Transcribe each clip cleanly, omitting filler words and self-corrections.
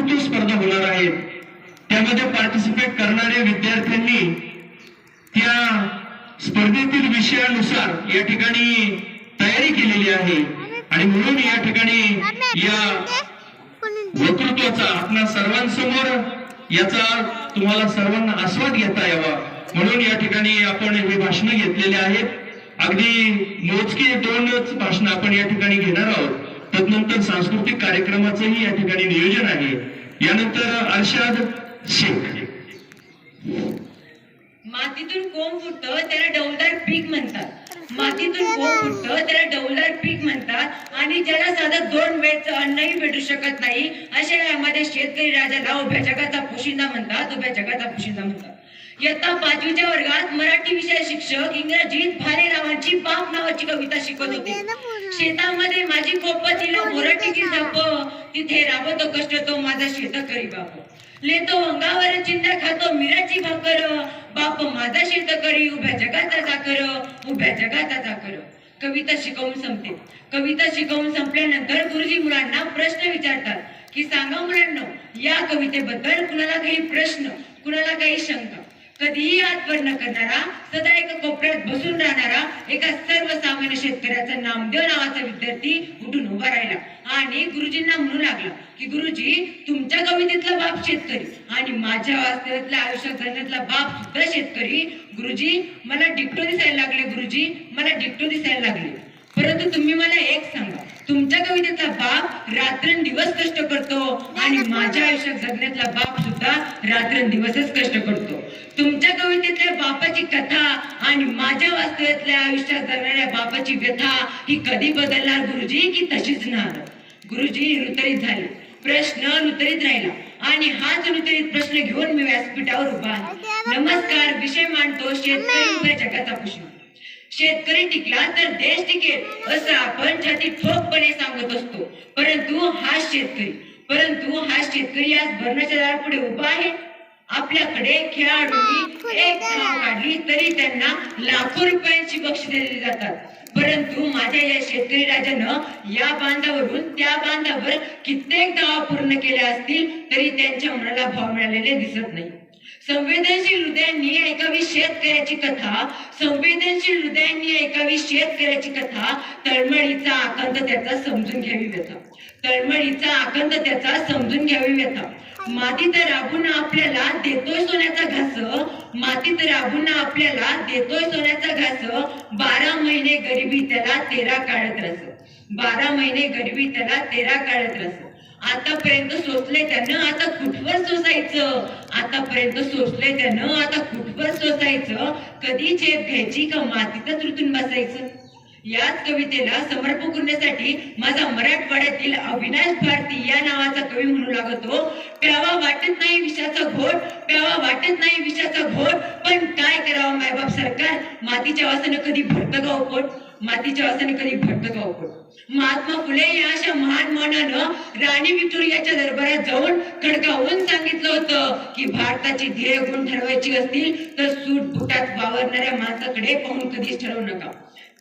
वक्तृत्व स्पर्धा होणार आहेत. त्यामध्ये पार्टिसिपेट करणाऱ्या विद्यार्थ्यांनी त्या स्पर्धेतील विषयानुसार या ठिकाणी तयारी केलेली आहे आणि म्हणून या ठिकाणी या वक्तृत्वाचा आपल्या सर्वांसमोर याचा तुम्हाला सर्वांना आस्वाद घेता यावा म्हणून या ठिकाणी आपण हे भाषण घेतलेले आहेत. अगदी मोजके 2च भाषण आपण या ठिकाणी घेणार आहोत. तदनंतर सांस्कृतिक कार्यक्रमाचंही या ठिकाणी नियोजन आहे. यानंतर अर्शाद शेख. मातीतून कोंब फुटतं त्याला डौलदार पीक म्हणतात. मातीतून कोंब फुटतं त्याला डौलदार पीक म्हणतात आणि ज्याला साधं 2 वेळचं अन्नही भेटू शकत नाही अशा यामध्ये शेतकरी राजाला उभ्या जगाचा पोशिंदा म्हणतात. उभ्या जगाचा पोशिंदा म्हणतात. इयत्ता 5वीच्या वर्गात मराठी विषय शिक्षक इंग्रजीत भालेरावांची बाप नावाची कविता शिकवत होते. शेतामध्ये माझी कोप तिला मोराटीची झाप, तिथे राबतो कष्ट तो माझा शेतकरी बाप. लेतो अंगावर चिंध्या खातो मिराची भाकर, बाप माझा शेतकरी उभ्या जगाचा चाकर, उभ्या जगाचा चाकर. कविता शिकवून संपते. कविता शिकवून संपल्यानंतर गुरुजी मुलांना प्रश्न विचारतात की सांगा मुलांना या कवितेबद्दल कुणाला काही प्रश्न, कुणाला काही शंका. कधीही हात वर न करणारा, सदा एका कोपऱ्यात बसून राहणारा एका सर्वसामान्य शेतकऱ्याचा नामदेव नावाचा विद्यार्थी उठून उभा राहिला आणि गुरुजींना म्हणू लागला की गुरुजी तुमच्या कवितेतला बाप शेतकरी आणि माझ्या वास्तव्यातल्या आयुष्यात जगण्यातला बाप सुद्धा शेतकरी. गुरुजी मला डिक्टो दिसायला लागले. गुरुजी मला डिक्टो दिसायला लागले. परंतु तुम्ही मला एक सांगा, तुमच्या कवितेतला बाप रात्रंदिवस कष्ट करतो आणि माझ्या आयुष्यात जगण्यातला बाप सुद्धा रात्रंदिवसच कष्ट करतो. तुमच्या कवितेतल्या बापाची कथा आणि माझ्या वास्तव्यातल्या आयुष्यात जगणाऱ्या बापाची व्यथा ही कधी बदलणार गुरुजी की तशीच राहणार? गुरुजी रुतरित झाले. प्रश्न रुतरित राहिला आणि हाच रुतरित प्रश्न घेऊन मी व्यासपीठावर उभा आहे. नमस्कार. विषय मांडतो शेतकरी उभ्या जगाचा प्रश्न. शेतकरी टिकला तर देश टिकेल असं आपण छाती ठोकपणे सांगत असतो. परंतु हा शेतकरी आज भरण्याच्या दारापुढे उभा आहे. आपल्याकडे खेळाडूंनी एक धाव काढली तरी त्यांना लाखो रुपयांची बक्षिसे दिली जातात. परंतु माझ्या या शेतकरी राजानं या बांधावरून त्या बांधावर कित्येक धावा पूर्ण केल्या असतील तरी त्यांच्या मनाला भाव मिळालेले दिसत नाही. संवेदनशील हृदयांनी ऐकावी शेतकऱ्याची कथा. संवेदनशील हृदयांनी ऐकावी शेतकऱ्याची कथा. तळमळीचा आकंत त्याचा समजून घ्यावी व्यथा. तळमळीचा आकंत त्याचा समजून घ्यावी व्यथा. मातीत राबून आपल्याला देतोय सोन्याचा घास. मातीत राबून आपल्याला देतोय सोन्याचा घास. 12 महिने गरिबी त्याला 13 काळत रस. 12 महिने गरिबी त्याला 13 काळत रस. आतापर्यंत सोचले त्यानं आता कुठवर सोसायचं. आतापर्यंत सोचले त्यानं आता कुठवर सोसायचं. कधी झेप घ्यायची का मातीतच रुतून बसायचं. याच कवितेला समर्पण करण्यासाठी माझा मराठवाड्यातील अविनाश भारती या नावाचा कवी म्हणू लागतो. प्यावा वाटत नाही विषाचा घोट, प्यावा वाटत नाही विषाचा घोट, पण काय करावं मायबाप सरकार. मातीच्या वासानं कधी भरतं का पोट. मातीच्या वासाने कधी भरतं का पोट. महात्मा फुले या अशा महान मानानं राणी व्हिक्टोरियाच्या दरबारात जाऊन खडकावून सांगितलं होतं की भारताची ध्येय गुण ठरवायची असतील तर सूट बुटात वावरणाऱ्या माणसाकडे पाहून कधीच ठरवू नका.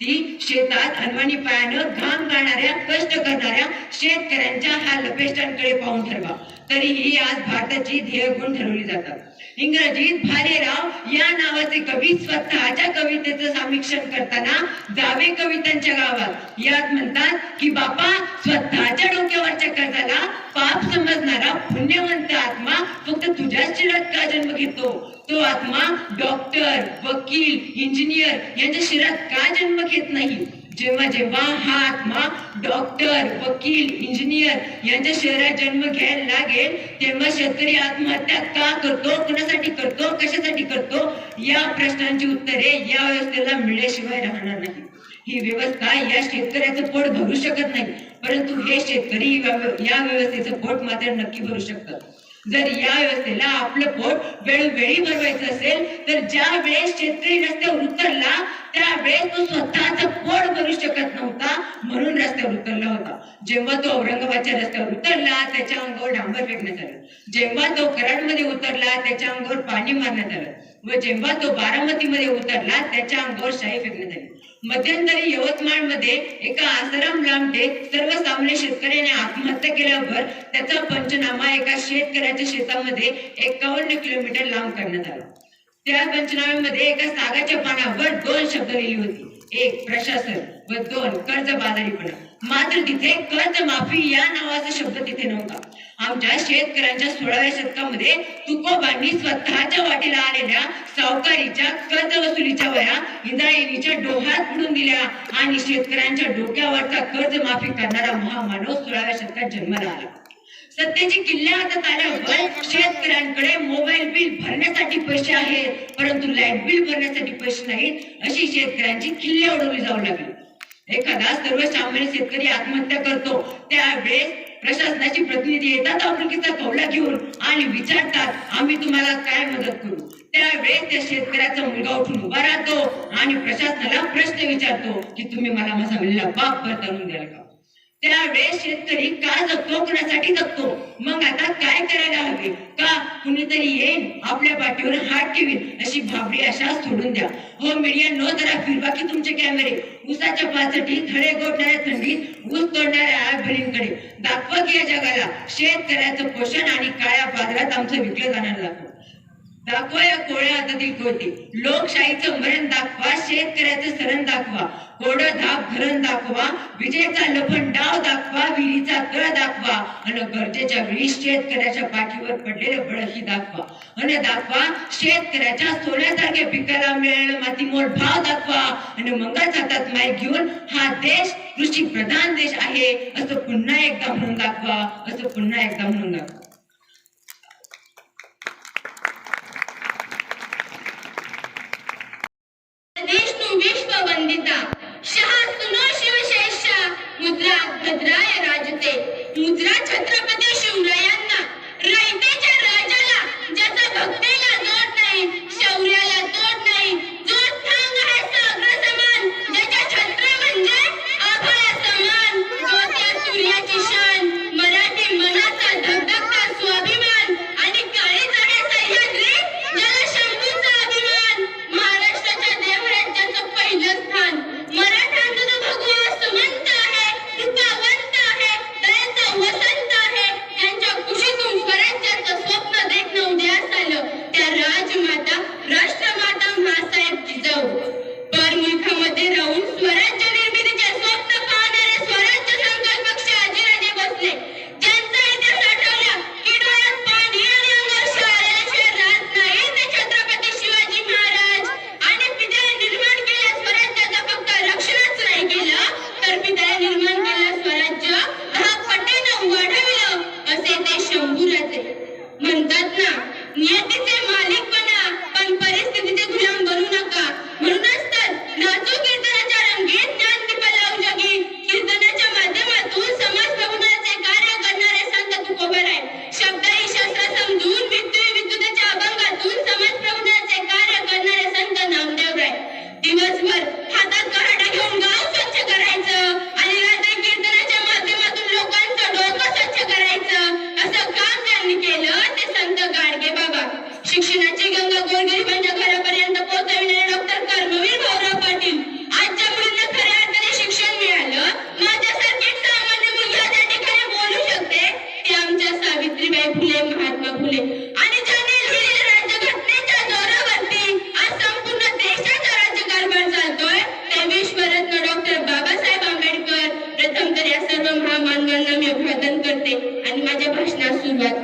ती शेतात अनवाणी पायानं घाम गाळणाऱ्या कष्ट करणाऱ्या शेतकऱ्यांच्या हा लपेष्टांकडे पाहून ठरवा. तरीही आज भारताची ध्येय गुण ठरवली जातात. इंग्रजीत भालेराव या नावाचे कवी स्वतःच्या कवितेचं समीक्षण करताना जावे कवितांच्या गावात यात म्हणतात की बापा स्वतःच्या डोक्यावरच्या कर्जाला पाप समजणारा पुण्यवंत आत्मा फक्त तुझ्याच शिरात का जन्म घेतो. तो आत्मा डॉक्टर, वकील, इंजिनियर यांच्या शिरात का जन्म घेत नाही. जेव्हा जेव्हा हा आत्मा डॉक्टर, वकील, इंजिनियर यांच्या शरीरात जन्म घ्यायला लागेल तेव्हा शेतकरी आत्महत्या का करतो, कोणासाठी करतो, कशासाठी करतो या प्रश्नांची उत्तरे या व्यवस्थेला मिळल्याशिवाय राहणार नाही. ही व्यवस्था या शेतकऱ्याचं पोट भरू शकत नाही, परंतु हे शेतकरी या व्यवस्थेचं पोट मात्र नक्की भरू शकतात. जर या व्यवस्थेला आपलं पोट वेळोवेळी भरवायचं असेल तर ज्या वेळेस शेतकरी रस्त्यावर उतरला त्यावेळेस तो स्वतःचं पोट भरू शकत नव्हता म्हणून रस्त्यावर उतरला होता. जेव्हा तो औरंगाबादच्या रस्त्यावर उतरला त्याच्या अंगावर डांबर फेकण्यात आलं. जेव्हा तो कराडमध्ये उतरला त्याच्या अंगावर पाणी मारण्यात आलं. व जेव्हा तो बारामतीमध्ये उतरला त्याच्या अंगावर शाई फेकण्यात आली. मध्यंतरी यवतमाळमध्ये एका आसाराम लामटे सर्वसामान्य शेतकऱ्याने आत्महत्या केल्यावर त्याचा पंचनामा एका शेतकऱ्याच्या शेतामध्ये 51 किलोमीटर लांब करण्यात आला. त्या पंचनाम्यामध्ये एका सागाच्या पानावर 2 शब्द लिहिली होती, 1 प्रशासन व 2 कर्जबाजारीपणा. मात्र तिथे कर्जमाफी या नावाचा शब्द तिथे नव्हता. आमच्या शेतकऱ्यांच्या 16व्या शतकामध्ये तुकोबांनी स्वतःच्या वाटेला आलेल्या सावकारीच्या कर्ज वसुलीच्या वया इंद्रायणीच्या डोहात बुडून दिल्या आणि शेतकऱ्यांच्या डोक्यावरचा कर्जमाफी करणारा महामानव 16व्या शतकात जन्माला आला. सत्तेची किल्ल्या हातात आल्यावर शेतकऱ्यांकडे मोबाईल बिल भरण्यासाठी पैसे आहेत परंतु लाईट बिल भरण्यासाठी पैसे नाहीत, अशी शेतकऱ्यांची किल्ले उडवली जाऊ लागली. एखादा सर्वसामान्य शेतकरी आत्महत्या करतो त्यावेळेस प्रशासनाची प्रतिनिधी येतात आपुलकीचा कौला घेऊन आणि विचारतात, आम्ही तुम्हाला काय मदत करू. त्यावेळेस त्या शेतकऱ्याचा मुलगा उठून उभा राहतो आणि प्रशासनाला प्रश्न विचारतो की तुम्ही मला माझा मुलगा बाप भरत आणून द्याल का. त्यावेळेस शेतकरी का जगतो, कुणासाठी जगतो, मग आता काय करायला हवे, का कुणीतरी येईल आपल्या पाठीवर हात ठेवील अशी भाबडी आशा सोडून द्या. हो मीडिया नो जरा फिरवा की तुमचे कॅमेरे. ऊसाच्या पाचटी थडे गोठणाऱ्या थंडीत ऊस तोडणाऱ्या आय बहिणींकडे दाखवा की या जगाला शेतकऱ्याचं पोषण आणि काळ्या बाजारात आमचं विकलं जाणार दाखवा. दाखवा या कोळ्या हातातील कोयते. लोकशाहीचं मरण दाखवा, शेतकऱ्याचं सरण दाखवा, कोरडं धाप धरण दाखवा, विजेचा लफन डाव दाखवा, विहिरीचा तळ दाखवा आणि गरजेच्या वेळी शेतकऱ्याच्या पाठीवर पडलेलं बळही दाखवा. आणि दाखवा शेतकऱ्याच्या सोन्यासारख्या पिकाला मिळालेला मातीमोल भाव दाखवा आणि मगच हातात माईक घेऊन हा देश कृषी प्रधान देश आहे असं पुन्हा एकदा म्हणून दाखवा, असं पुन्हा एकदा म्हणून दाखवा. विश्व वंदिता शहा सुनो शिवशेषा मुद्रा भद्राय राजते. मुद्रा छत्रपती शिवरायांना, रयतेच्या राजाला, ज्याचा भक्तीला जोड नाही, शौर्याला तोड नाही, जो ठाम आहे सागर समान, ज्याच्या छत्र म्हणजे आभाळा समान, जो त्या सूर्याची शान, मराठी मनाचा धगधगता स्वाभिमान आणि काळीज आहे सह्याद्री, ज्याला शंभूचा अभिमान. महाराष्ट्राच्या देवराज्याचं पहिलं स्थान मराठ्यांचा भगवा सुमंत आहे, कृपावंत आहे, दयाचा वसंत आहे. त्यांच्या कुशीतून स्वराज्याचं स्वप्न देखणं उदयास आलं. त्या राजमाता राष्ट्रमाता म्हासाहेब जिजाऊ परमुलखामध्ये राहून स्वराज्य निर्मितीचे स्वप्न पाहणारे स्वराज्य संकल्पक शहाजीराजे भोसले, ज्यांचा इतिहास आठवला की डोळ्यात पाणी आणि अंगावर शहारे आल्याशिवाय राहत नाही ते छत्रपती शिवाजी महाराज. आणि पित्याने निर्माण केलेल्या स्वराज्याचं फक्त रक्षणच नाही केलं तर पित्याने निर्माण केलेलं स्वराज्य 10 पटीनं वाढविलं, असे ते शंभूराजे. म्हणतात ना, नियतीचे मालिक बना पण परिस्थितीचे गुलाम बनू नका. म्हणूनच तर नाचू कीर्तनाच्या रंगीत ज्ञानदीप लावू जगी. कीर्तनाच्या माध्यमातून समाज प्रबोधनाचे कार्य करणारे संत तुकोबाराय, शब्दही शस्त्र समजून विद्युतीच्या अभंगातून समाज प्रबोधनाचे कार्य करणारे संत नामदेवराय. दिवसभर हातात कराडा घेऊन गाव स्वच्छ करायचं आणि रात्री कीर्तनाच्या माध्यमातून लोकांचं डोकं स्वच्छ करायचं, असं काम त्यांनी केलं ते संत गाडगे बाबा. शिक्षणाची गंगा गोरगरिबांच्या घरापर्यंत पोहोचविणारे डॉक्टर कर्मवीर भाऊराव पाटील. आजच्या मुलींना खऱ्या अर्थाने शिक्षण मिळालं, माझ्यासारखी सामान्य मुलगी त्या ठिकाणी बोलू शकते, ते आमच्या सावित्रीबाई फुले, महात्मा फुले